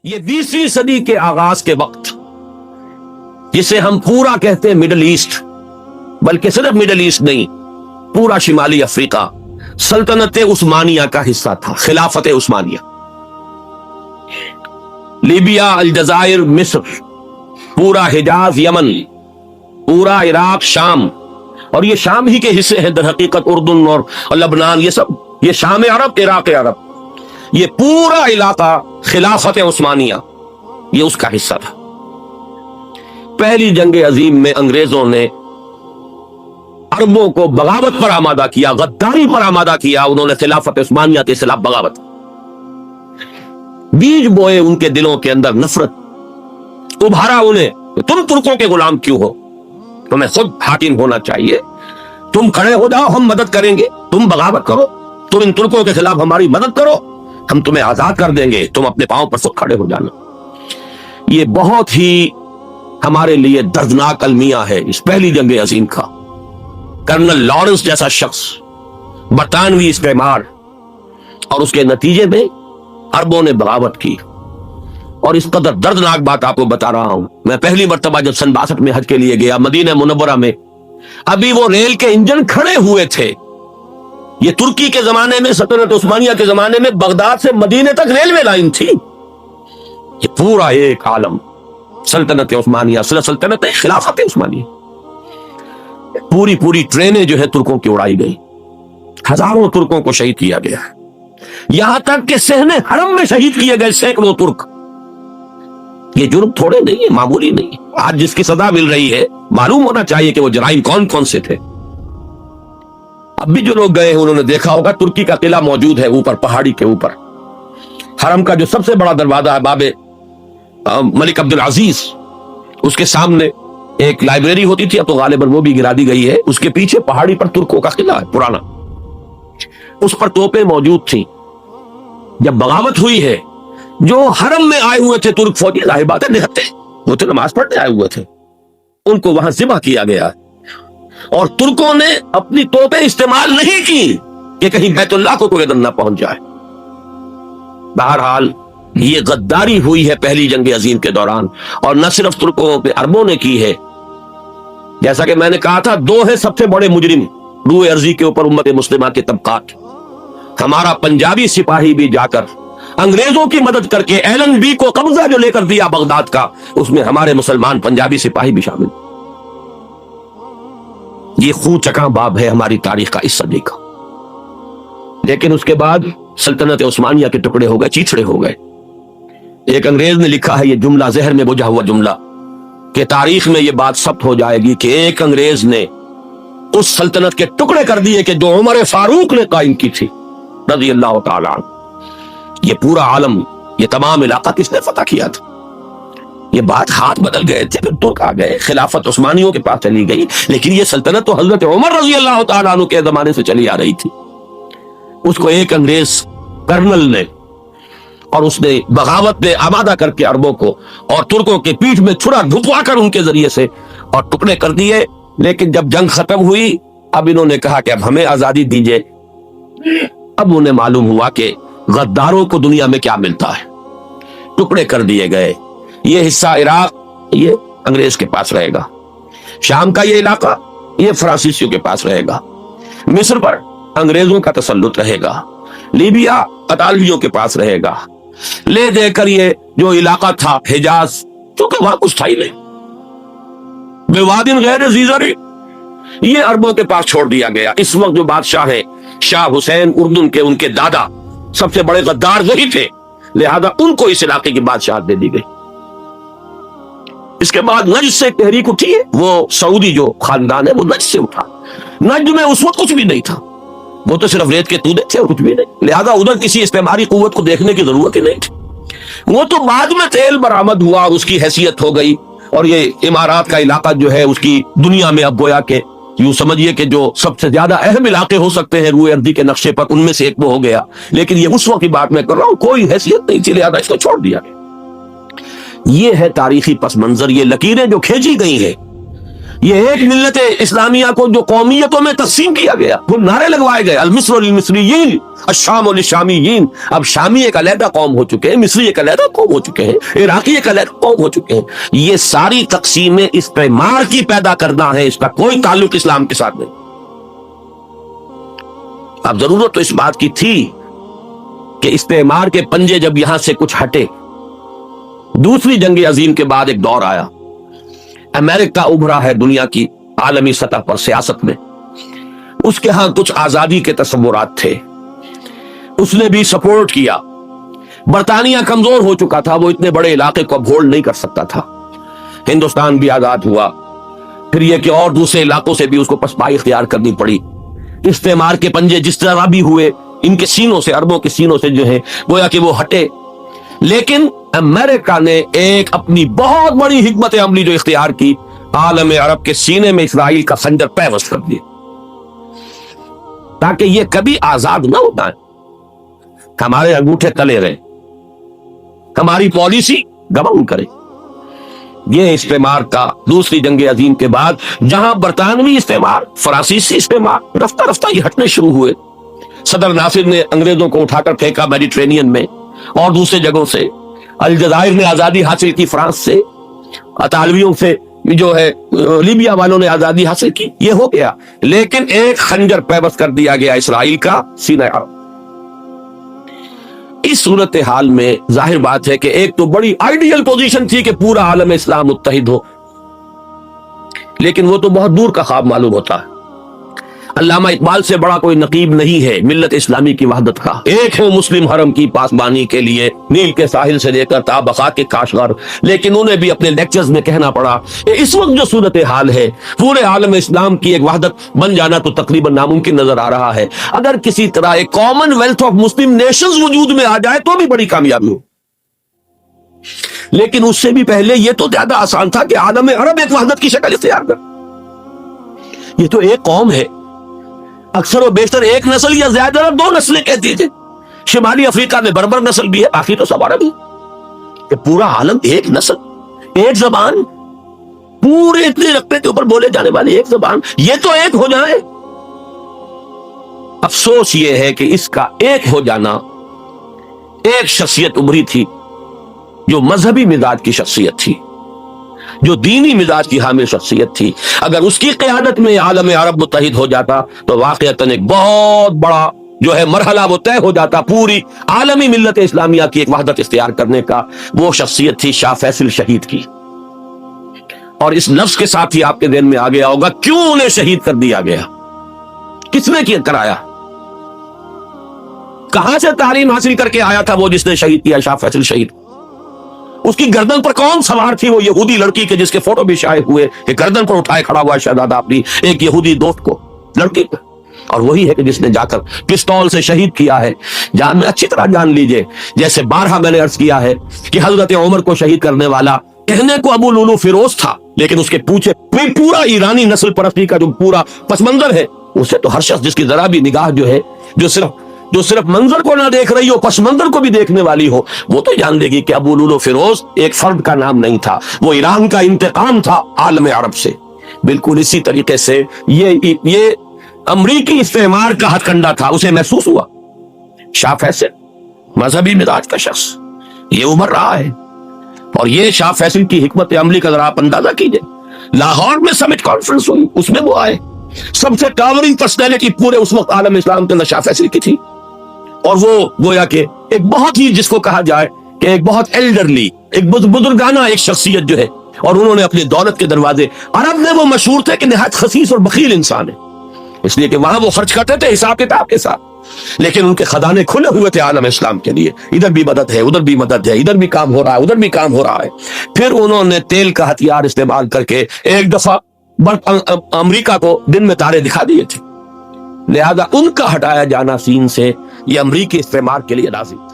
یہ 20ویں صدی کے آغاز کے وقت جسے ہم پورا کہتے ہیں مڈل ایسٹ، بلکہ صرف مڈل ایسٹ نہیں، پورا شمالی افریقہ سلطنت عثمانیہ کا حصہ تھا، خلافت عثمانیہ۔ لیبیا، الجزائر، مصر، پورا حجاز، یمن، پورا عراق، شام، اور یہ شام ہی کے حصے ہیں در حقیقت، اردن اور لبنان، یہ سب یہ شام عرب، عراق عرب، یہ پورا علاقہ خلافت عثمانیہ یہ اس کا حصہ تھا۔ پہلی جنگ عظیم میں انگریزوں نے عربوں کو بغاوت پر آمادہ کیا، غداری پر آمادہ کیا، انہوں نے خلافت عثمانیہ کے خلاف بغاوت، بیج بوئے ان کے دلوں کے اندر نفرت، ابھارا انہیں، تم ترکوں کے غلام کیوں ہو، تمہیں خود حاکم ہونا چاہیے، تم کھڑے ہو جاؤ، ہم مدد کریں گے، تم بغاوت کرو، تم ان ترکوں کے خلاف ہماری مدد کرو، ہم تمہیں آزاد کر دیں گے، تم اپنے پاؤں پر خود کھڑے ہو جانا۔ یہ بہت ہی ہمارے لیے دردناک المیہ ہے اس پہلی جنگ عظیم کا۔ کرنل لارنس جیسا شخص، برطانوی استعمار، اور اس کے نتیجے میں عربوں نے بغاوت کی۔ اور اس قدر دردناک بات آپ کو بتا رہا ہوں، میں پہلی مرتبہ جب سن 62 میں حج کے لیے گیا مدینہ منورہ میں، ابھی وہ ریل کے انجن کھڑے ہوئے تھے۔ یہ ترکی کے زمانے میں، سلطنت عثمانیہ کے زمانے میں بغداد سے مدینے تک ریلوے لائن تھی۔ یہ پورا ایک عالم سلطنت عثمانیہ، سلطنت خلافت عثمانیہ، پوری ٹرینیں جو ہے ترکوں کی اڑائی گئی، ہزاروں ترکوں کو شہید کیا گیا، یہاں تک کہ صحن حرم میں شہید کیے گئے سینکڑوں ترک۔ یہ جرم تھوڑے نہیں ہے، معمولی نہیں۔ آج جس کی سزا مل رہی ہے، معلوم ہونا چاہیے کہ وہ جرائم کون کون سے تھے۔ اب بھی جو لوگ گئے ہیں انہوں نے دیکھا ہوگا، ترکی کا قلعہ موجود ہے اوپر پہاڑی کے اوپر، حرم کا جو سب سے بڑا دروازہ ہے باب ملک عبدالعزیز، اس کے سامنے ایک لائبریری ہوتی تھی، اب تو غالباً وہ بھی گرا دی گئی ہے، اس کے پیچھے پہاڑی پر ترکوں کا قلعہ ہے پرانا، اس پر توپیں موجود تھیں۔ جب بغاوت ہوئی ہے، جو حرم میں آئے ہوئے تھے ترک فوجی، ظاہر بات ہے نہتے، وہ تو نماز پڑھنے آئے ہوئے تھے، ان کو وہاں ذبح کیا گیا، اور ترکوں نے اپنی توپیں استعمال نہیں کی کہ کہیں بیت اللہ کو کوئی نہ پہنچ جائے۔ بہرحال یہ غداری ہوئی ہے پہلی جنگ عظیم کے دوران، اور نہ صرف ترکوں پہ، عربوں نے کی ہے۔ جیسا کہ میں نے کہا تھا، دو ہے سب سے بڑے مجرم روئے ارضی کے اوپر امت مسلمہ کے طبقات۔ ہمارا پنجابی سپاہی بھی جا کر انگریزوں کی مدد کر کے ایلن بی کو قبضہ جو لے کر دیا بغداد کا، اس میں ہمارے مسلمان پنجابی سپاہی بھی شامل۔ یہ خون چکاں باب ہے ہماری تاریخ کا اس صدی کا۔ لیکن اس کے بعد سلطنت عثمانیہ کے ٹکڑے ہو گئے، چیچڑے ہو گئے۔ ایک انگریز نے لکھا ہے، یہ جملہ ذہن میں بجھا ہوا جملہ، کہ تاریخ میں یہ بات ثبت ہو جائے گی کہ ایک انگریز نے اس سلطنت کے ٹکڑے کر دیے کہ جو عمر فاروق نے قائم کی تھی رضی اللہ تعالیٰ عنہ۔ یہ پورا عالم، یہ تمام علاقہ کس نے فتح کیا تھا؟ یہ بات ہاتھ بدل گئے تھے، پھر ترک آ گئے، خلافت عثمانیوں کے پاس چلی گئی، لیکن یہ سلطنت تو حضرت عمر رضی اللہ تعالیٰ عنہ کے زمانے سے چلی آ رہی تھی۔ اس کو ایک انگریز کرنل نے، اور اس نے بغاوت میں آمادہ کر کے عربوں کو اور ترکوں کے پیٹھ میں چھڑا ڈھپوا کر ان کے ذریعے سے اور ٹکڑے کر دیے۔ لیکن جب جنگ ختم ہوئی، اب انہوں نے کہا کہ اب ہمیں آزادی دیجئے۔ اب انہیں معلوم ہوا کہ غداروں کو دنیا میں کیا ملتا ہے، ٹکڑے کر دیے گئے۔ یہ حصہ عراق یہ انگریز کے پاس رہے گا، شام کا یہ علاقہ یہ فرانسیسیوں کے پاس رہے گا، مصر پر انگریزوں کا تسلط رہے گا، لیبیا اطالویوں کے پاس رہے گا، لے دے کر یہ جو علاقہ تھا حجاز، چونکہ وہاں کچھ تھا ہی نہیں، بوادن غیر ذی زرع، یہ عربوں کے پاس چھوڑ دیا گیا۔ اس وقت جو بادشاہ ہے شاہ حسین اردن کے، ان کے دادا سب سے بڑے غدار وہی تھے، لہذا ان کو اس علاقے کی بادشاہت دے دی گئی۔ اس کے بعد نجد سے تحریک اٹھی ہے، وہ سعودی جو خاندان ہے وہ نجد سے اٹھا۔ نجد میں اس وقت کچھ بھی نہیں تھا، وہ تو صرف ریت کے تودے تھے اور کچھ بھی نہیں، لہذا ادھر کسی استعماری قوت کو دیکھنے کی ضرورت ہی نہیں تھی۔ وہ تو بعد میں تیل برآمد ہوا اور اس کی حیثیت ہو گئی، اور یہ امارات کا علاقہ جو ہے اس کی دنیا میں اب گویا کہ یوں سمجھیے کہ جو سب سے زیادہ اہم علاقے ہو سکتے ہیں روئے ارضی کے نقشے پر، ان میں سے ایک وہ ہو گیا۔ لیکن یہ اس وقت کی بات میں کر رہا ہوں، کوئی حیثیت نہیں تھی، لہذا اس کو چھوڑ دیا گیا۔ یہ ہے تاریخی پس منظر، یہ لکیریں جو کھینچی گئی ہیں، یہ ایک ملت اسلامیہ کو جو قومیتوں میں تقسیم کیا گیا، وہ نعرے لگوائے گئے المصر للمصریین الشام للشامیین. اب شامی ایک علیحدہ قوم ہو چکے ہیں، مصری ایک علیحدہ قوم ہو چکے ہیں، عراقی ایک علیحدہ قوم ہو چکے ہیں. یہ ساری تقسیمیں استعمار کی پیدا کرنا ہے، اس کا کوئی تعلق اسلام کے ساتھ نہیں. اب ضرورت تو اس بات کی تھی کہ استعمار کے پنجے جب یہاں سے کچھ ہٹے، دوسری جنگ عظیم کے بعد ایک دور آیا، امریکہ ابھرا ہے دنیا کی عالمی سطح پر سیاست میں. اس کے ہاں کچھ آزادی کے تصورات تھے، اس نے بھی سپورٹ کیا. برطانیہ کمزور ہو چکا تھا، وہ اتنے بڑے علاقے کو اب ہولڈ نہیں کر سکتا تھا. ہندوستان بھی آزاد ہوا، پھر یہ کہ اور دوسرے علاقوں سے بھی اس کو پسپائی اختیار کرنی پڑی. استعمار کے پنجے جس طرح بھی ہوئے، ان کے سینوں سے، عربوں کے سینوں سے جو ہے گویا کہ وہ ہٹے. لیکن امریکہ نے ایک اپنی بہت بڑی حکمت عملی جو اختیار کی، عالم عرب کے سینے میں اسرائیل کا خنجر پیوست کر دیا تاکہ یہ کبھی آزاد نہ ہوتا ہے. ہمارے انگوٹھے تلے رہے، ہماری پالیسی گمن کرے. یہ استعمار کا دوسری جنگ عظیم کے بعد جہاں برطانوی استعمار، فرانسیسی استعمار رفتہ رفتہ یہ ہٹنے شروع ہوئے. صدر ناصر نے انگریزوں کو اٹھا کر پھینکا میڈیٹرینین میں اور دوسرے جگہوں سے. الجزائر نے آزادی حاصل کی فرانس سے، اطالویوں سے جو ہے لیبیا والوں نے آزادی حاصل کی. یہ ہو گیا، لیکن ایک خنجر پیوست کر دیا گیا اسرائیل کا سینہ عرب. اس صورتحال میں ظاہر بات ہے کہ ایک تو بڑی آئیڈیل پوزیشن تھی کہ پورا عالم اسلام متحد ہو، لیکن وہ تو بہت دور کا خواب معلوم ہوتا ہے. علامہ اقبال سے بڑا کوئی نقیب نہیں ہے ملت اسلامی کی وحدت کا. ایک ہو مسلم حرم کی پاسبانی کے لیے نیل کے ساحل سے لے کر تا بقا کے کاشغر. لیکن انہیں بھی اپنے لیکچرز میں کہنا پڑا کہ اس وقت جو صورتحال ہے، پورے عالم اسلام کی ایک وحدت بن جانا تو تقریباً ناممکن نظر آ رہا ہے. اگر کسی طرح ایک common wealth of Muslim nations وجود میں آ جائے تو بھی بڑی کامیابی ہو. لیکن اس سے بھی پہلے یہ تو زیادہ آسان تھا کہ عالم عرب ایک وحدت کی شکل اختیار کر. یہ تو ایک قوم ہے، اکثر و بیشتر ایک نسل یا زیادہ دو نسلیں کہتی تھے. شمالی افریقہ میں بربر نسل بھی ہے، باقی تو سب عربی. کہ پورا عالم ایک نسل، ایک زبان، پورے اتنے رقبے کے اوپر بولے جانے والے ایک زبان، یہ تو ایک ہو جائے. افسوس یہ ہے کہ اس کا ایک ہو جانا، ایک شخصیت ابھری تھی جو مذہبی مزاج کی شخصیت تھی، جو دینی مزاج کی حامل شخصیت تھی. اگر اس کی قیادت میں عالم عرب متحد ہو جاتا تو واقعتاً ایک بہت بڑا جو ہے مرحلہ وہ طے ہو جاتا پوری عالمی ملت اسلامیہ کی ایک وحدت اختیار کرنے کا. وہ شخصیت تھی شاہ فیصل شہید کی. اور اس لفظ کے ساتھ ہی آپ کے ذہن میں آ گیا ہوگا کیوں انہیں شہید کر دیا گیا، کس نے کیا کرایا، کہاں سے تعلیم حاصل کر کے آیا تھا وہ جس نے شہید کیا شاہ فیصل شہید. اس کی گردن پر کون سوار تھی، وہ یہودی لڑکی کے جس کے فوٹو بھی شائع ہوئے کہ گردن پر اٹھائے کھڑا ہوا شہزادہ اپنی ایک یہودی دوست کو، لڑکی کو. اور وہی ہے کہ جس نے جا کر پستول سے شہید کیا ہے. جان میں اچھی طرح جان لیجئے، جیسے بارہا میں نے عرض کیا ہے کہ حضرت عمر کو شہید کرنے والا کہنے کو ابو لولو فیروز تھا، لیکن اس کے پیچھے پورا ایرانی نسل پرستی کا جو پورا پس منظر ہے، اسے تو ہر شخص جس کی ذرا بھی نگاہ جو ہے جو صرف منظر کو نہ دیکھ رہی ہو، پس منظر کو بھی دیکھنے والی ہو، وہ تو جان لے گی کہ ابو لولو فیروز ایک فرد کا نام نہیں تھا، وہ ایران کا انتقام تھا عالم عرب سے. بالکل اسی طریقے سے یہ امریکی استعمار کا ہتھ کنڈا تھا، اسے محسوس ہوا. شاہ فیصل مذہبی مزاج کا شخص یہ ابھر رہا ہے، اور یہ شاہ فیصل کی حکمت عملی کا ذرا آپ اندازہ کیجئے. لاہور میں سمٹ کانفرنس ہوئی، اس میں وہ آئے، سب سے ٹاورنگ پرسنالٹی پورے اس وقت عالم اسلام کے اندر شاہ فیصل کی تھی. اور وہ گویا کہ ایک بہت ہی جس کو کہا جائے کہ ایک بہت ایلڈرلی، ایک بزرگانہ ایک شخصیت جو ہے، اور انہوں نے اپنی دولت کے دروازے، عرب میں وہ مشہور تھے کہ نہایت خسیس اور بخیل انسان ہے، اس لیے کہ وہاں وہ خرچ کرتے تھے حساب کتاب کے ساتھ، لیکن ان کے خزانے کھلے ہوئے تھے عالم اسلام کے لیے. ادھر بھی مدد ہے، ادھر بھی مدد ہے، ادھر بھی کام ہو رہا ہے، ادھر بھی کام ہو رہا ہے. پھر انہوں نے تیل کا ہتھیار استعمال کر کے ایک دفعہ امریکہ کو دن میں تارے دکھا دیے تھے. لہذا ان کا ہٹایا جانا سین سے یہ امریکی استعمار کے لیے لازم تھا.